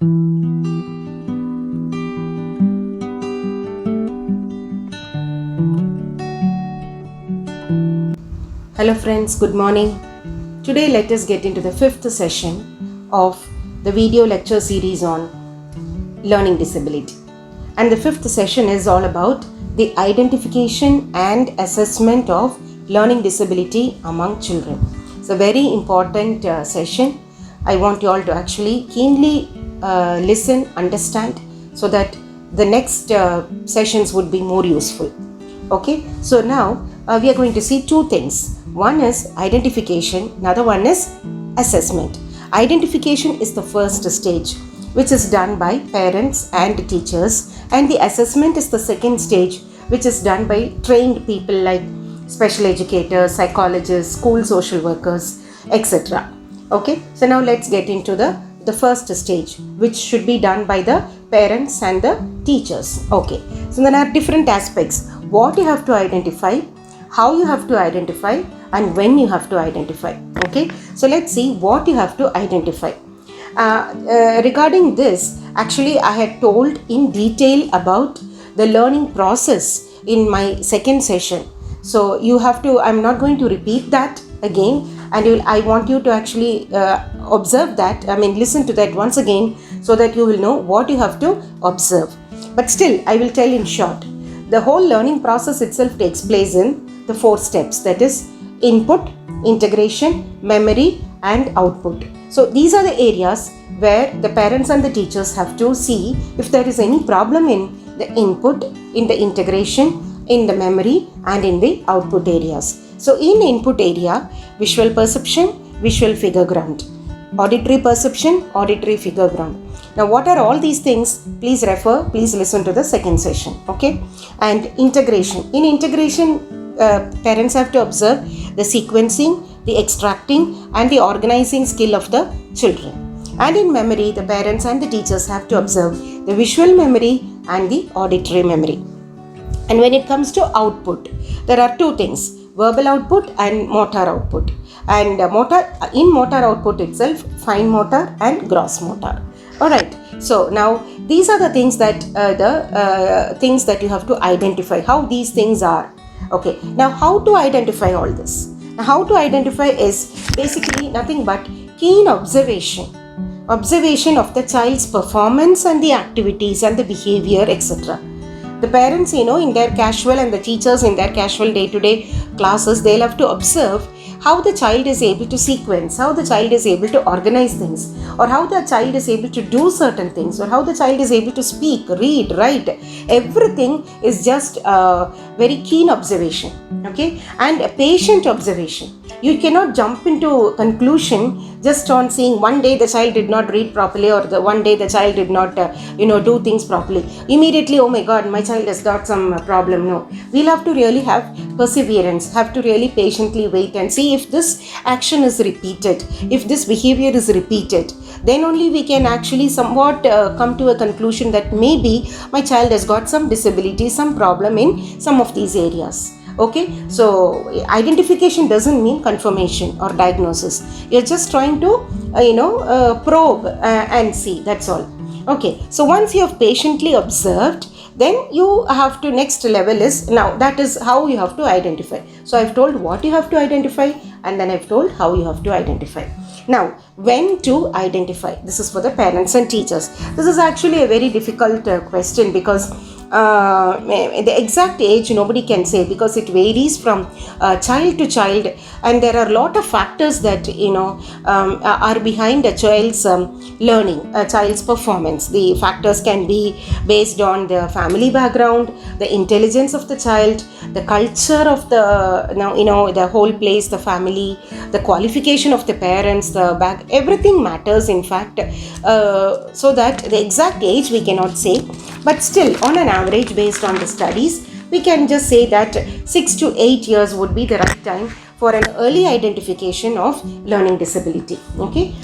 Hello friends, good morning. Today let us get into the fifth session of the video lecture series on learning disability. And the fifth session is all about the identification and assessment of learning disability among children. It's a very important session. I want you all to actually keenly listen, understand, so that the next sessions would be more useful. Okay, so now we are going to see two things. One is identification, another one is assessment. Identification is the first stage, which is done by parents and teachers, and the assessment is the second stage, which is done by trained people like special educators, psychologists, school social workers, etc. Okay, so now let's get into the first stage, which should be done by the parents and the teachers. Okay, so there are different aspects. What you have to identify, how you have to identify, and when you have to identify. Okay, so let's see what you have to identify. Regarding this, actually I had told in detail about the learning process in my second session. So you have to, I'm not going to repeat that again, and I want you to actually observe that, listen to that once again, so that you will know what you have to observe. But still, I will tell in short. The whole learning process itself takes place in the 4 steps, that is input, integration, memory and output. So these are the areas where the parents and the teachers have to see if there is any problem in the input, in the integration, in the memory and in the output areas. So in input area, visual perception, visual figure ground, auditory perception, auditory figure ground. Now what are all these things? Please listen to the second session. Okay, and integration. In integration, parents have to observe the sequencing, the extracting and the organizing skill of the children. And in memory, the parents and the teachers have to observe the visual memory and the auditory memory. And when it comes to output, there are 2 things, verbal output and motor output. And in motor output itself, fine motor and gross motor. Alright, so now these are the things that things that you have to identify, how these things are. Okay, now how to identify all this? Now, how to identify is basically nothing but keen observation of the child's performance and the activities and the behavior, etc. The parents, in their casual, and the teachers in their casual day-to-day classes, they'll have to observe how the child is able to sequence, how the child is able to organize things, or how the child is able to do certain things, or how the child is able to speak, read, write. Everything is just very keen observation, okay, and a patient observation. You cannot jump into conclusion just on seeing one day the child did not read properly, or the one day the child did not do things properly. Immediately, oh my God, my child has got some problem. No, we'll have to really have perseverance, have to really patiently wait and see if this action is repeated, if this behavior is repeated. Then only we can actually somewhat come to a conclusion that maybe my child has got some disability, some problem in some of these areas. Okay, so identification doesn't mean confirmation or diagnosis. You're just trying to probe and see, that's all. Okay, so once you have patiently observed, then you have to, next level is, now that is how you have to identify. So I've told what you have to identify, and then I've told how you have to identify. Now, when to identify? This is for the parents and teachers. This is actually a very difficult question, because the exact age nobody can say, because it varies from child to child, and there are a lot of factors that are behind a child's learning, a child's performance. The factors can be based on the family background, the intelligence of the child, the culture of the whole place, the family, the qualification of the parents, everything matters in fact, so that the exact age we cannot say. But still, on an average, based on the studies, we can just say that 6 to 8 years would be the right time for an early identification of learning disability. Okay,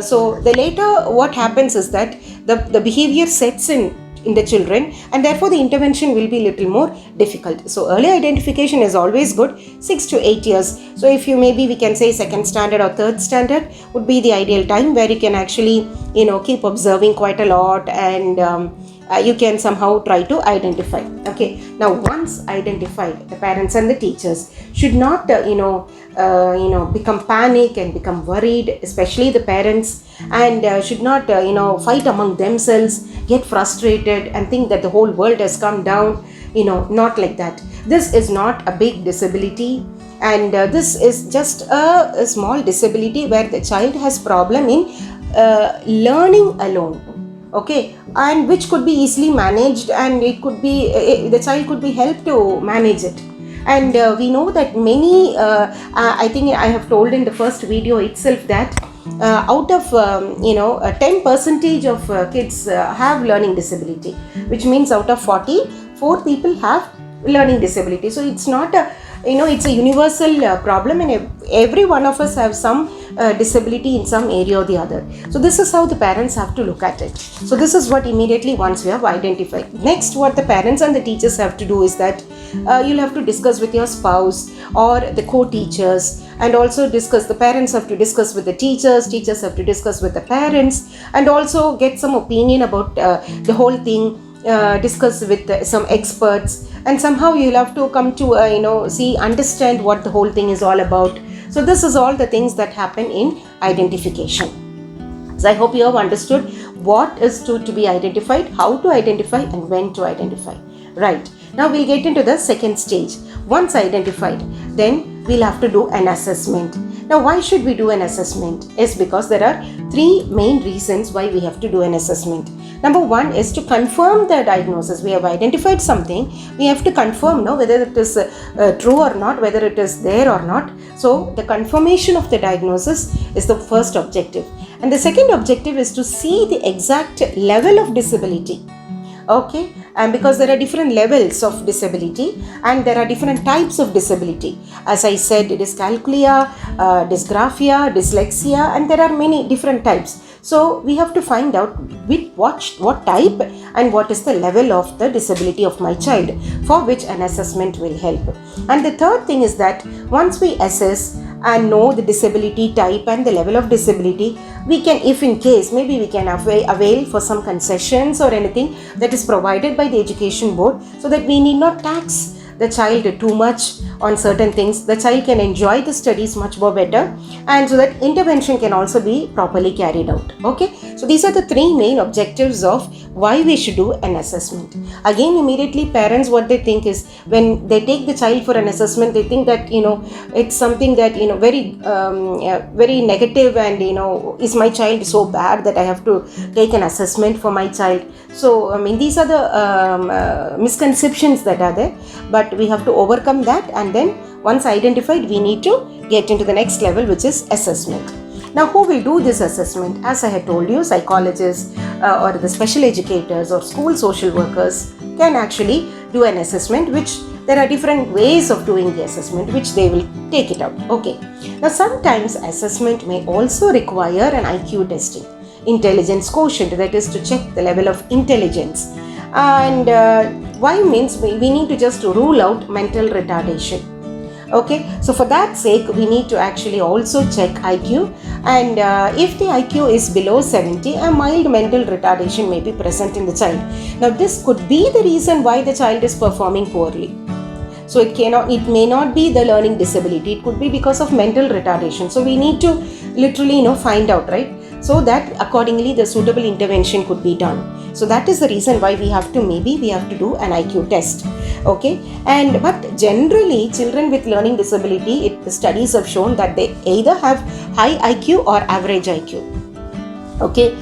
so the later what happens is that the behavior sets in in the children, and therefore the intervention will be little more difficult. So early identification is always good, 6 to 8 years. So if you, maybe we can say second standard or third standard would be the ideal time, where you can actually keep observing quite a lot, and you can somehow try to identify. Okay, now once identified, the parents and the teachers should not become panic and become worried, especially the parents, and should not fight among themselves, get frustrated and think that the whole world has come down. Not like that. This is not a big disability, and this is just a small disability where the child has problem in learning alone. Okay, and which could be easily managed, and it could be the child could be helped to manage it. And we know that many I think I have told in the first video itself that out of 10% of kids have learning disability, which means out of 40, 4 people have learning disability. So it's not a it's a universal problem, and every one of us have some disability in some area or the other. So this is how the parents have to look at it. So this is what immediately once we have identified. Next, what the parents and the teachers have to do is that you'll have to discuss with your spouse or the co-teachers, and also the parents have to discuss with the teachers have to discuss with the parents, and also get some opinion about the whole thing. Discuss with some experts, and somehow you'll have to come to understand what the whole thing is all about. So this is all the things that happen in identification. So I hope you have understood what is to be identified, how to identify, and when to identify. Right, now we'll get into the second stage. Once identified, then we'll have to do an assessment. Now, why should we do an assessment? Is because there are 3 main reasons why we have to do an assessment. Number 1 is to confirm the diagnosis. We have identified something, we have to confirm whether it is true or not, whether it is there or not. So the confirmation of the diagnosis is the first objective. And the second objective is to see the exact level of disability. Okay, and because there are different levels of disability, and there are different types of disability. As I said, dyscalculia, dysgraphia, dyslexia, and there are many different types. So we have to find out what type and what is the level of the disability of my child, for which an assessment will help. And the third thing is that once we assess and know the disability type and the level of disability, we can, if in case, maybe we can avail for some concessions or anything that is provided by the education board, so that we need not tax the child too much on certain things. The child can enjoy the studies much more better, and so that intervention can also be properly carried out. Okay, so these are the 3 main objectives of why we should do an assessment. Again, immediately parents, what they think is, when they take the child for an assessment, they think that it's something that very negative, and is my child so bad that I have to take an assessment for my child. So I mean, these are the misconceptions that are there, but we have to overcome that, and then once identified, we need to get into the next level, which is assessment. Now, who will do this assessment? As I had told you, psychologists or the special educators or school social workers can actually do an assessment, which there are different ways of doing the assessment, which they will take it out. Okay. Now, sometimes assessment may also require an IQ testing, intelligence quotient, that is to check the level of intelligence. And why means we need to just rule out mental retardation. Okay, so for that sake, we need to actually also check IQ, and if the IQ is below 70, a mild mental retardation may be present in the child. Now, this could be the reason why the child is performing poorly. So it may not be the learning disability, it could be because of mental retardation. So we need to literally find out, right? So that accordingly the suitable intervention could be done. So that is the reason why we have to do an IQ test. Okay, but generally children with learning disability, the studies have shown that they either have high IQ or average IQ. Okay,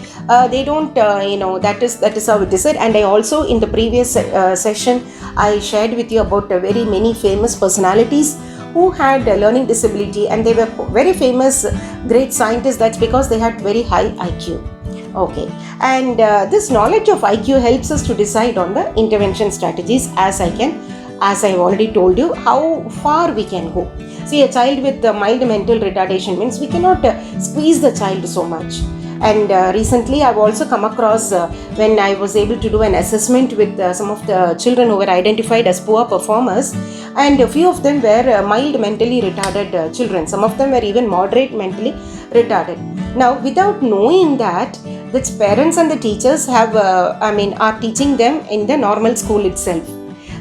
they don't that is how it is said. And I also, in the previous session, I shared with you about very many famous personalities who had a learning disability, and they were very famous great scientists. That's because they had very high IQ. Okay, and this knowledge of IQ helps us to decide on the intervention strategies, as I've already told you how far we can go. See, a child with mild mental retardation means we cannot squeeze the child so much. And recently I've also come across when I was able to do an assessment with some of the children who were identified as poor performers, and a few of them were mild mentally retarded children. Some of them were even moderate mentally retarded. Now, without knowing that, the parents and the teachers are teaching them in the normal school itself.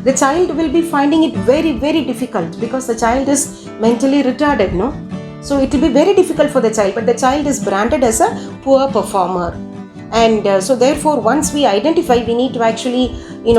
The child will be finding it very, very difficult because the child is mentally retarded, no? So it will be very difficult for the child, but the child is branded as a poor performer. And so therefore, once we identify, we need to actually,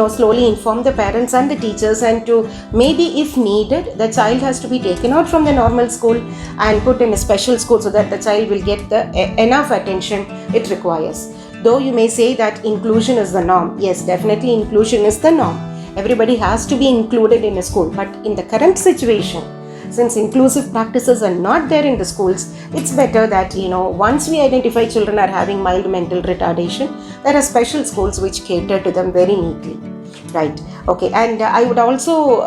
slowly inform the parents and the teachers, and to maybe, if needed, the child has to be taken out from the normal school and put in a special school so that the child will get the enough attention it requires. Though you may say that inclusion is the norm. Yes, definitely inclusion is the norm. Everybody has to be included in a school. But in the current situation, since inclusive practices are not there in the schools, it's better that, once we identify children are having mild mental retardation, there are special schools which cater to them very neatly. Right. Okay. And I would also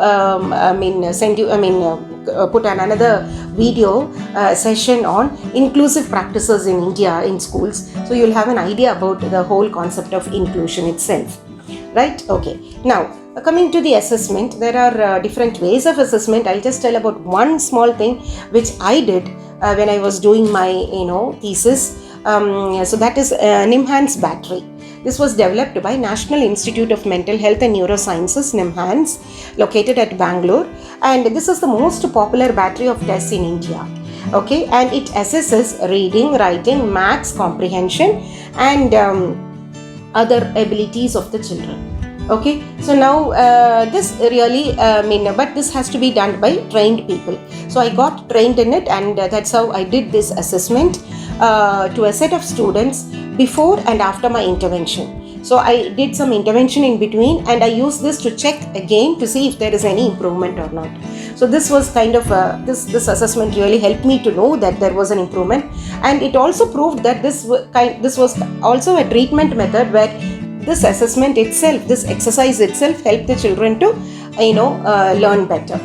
put another video session on inclusive practices in India in schools. So you'll have an idea about the whole concept of inclusion itself. Right. Okay. Now, coming to the assessment, there are different ways of assessment. I'll just tell about one small thing which I did when I was doing my thesis. So that is NIMHANS battery. This was developed by National Institute of Mental Health and Neurosciences, NIMHANS, located at Bangalore, and this is the most popular battery of tests in India. Okay, and it assesses reading, writing, maths comprehension, and other abilities of the children. Okay, so now this really but this has to be done by trained people. So I got trained in it, and that's how I did this assessment to a set of students before and after my intervention. So I did some intervention in between, and I used this to check again to see if there is any improvement or not. So this was kind of this assessment really helped me to know that there was an improvement, and it also proved that this was also a treatment method where this assessment itself, this exercise itself, helped the children to learn better.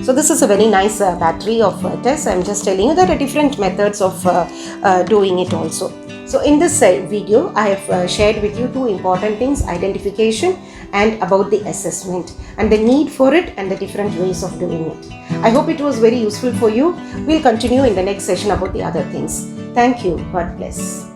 So this is a very nice battery of tests. I'm just telling you there are different methods of doing it also. So in this video, I have shared with you two important things: identification and about the assessment, and the need for it and the different ways of doing it. I hope it was very useful for you. We'll continue in the next session about the other things. Thank you. God bless.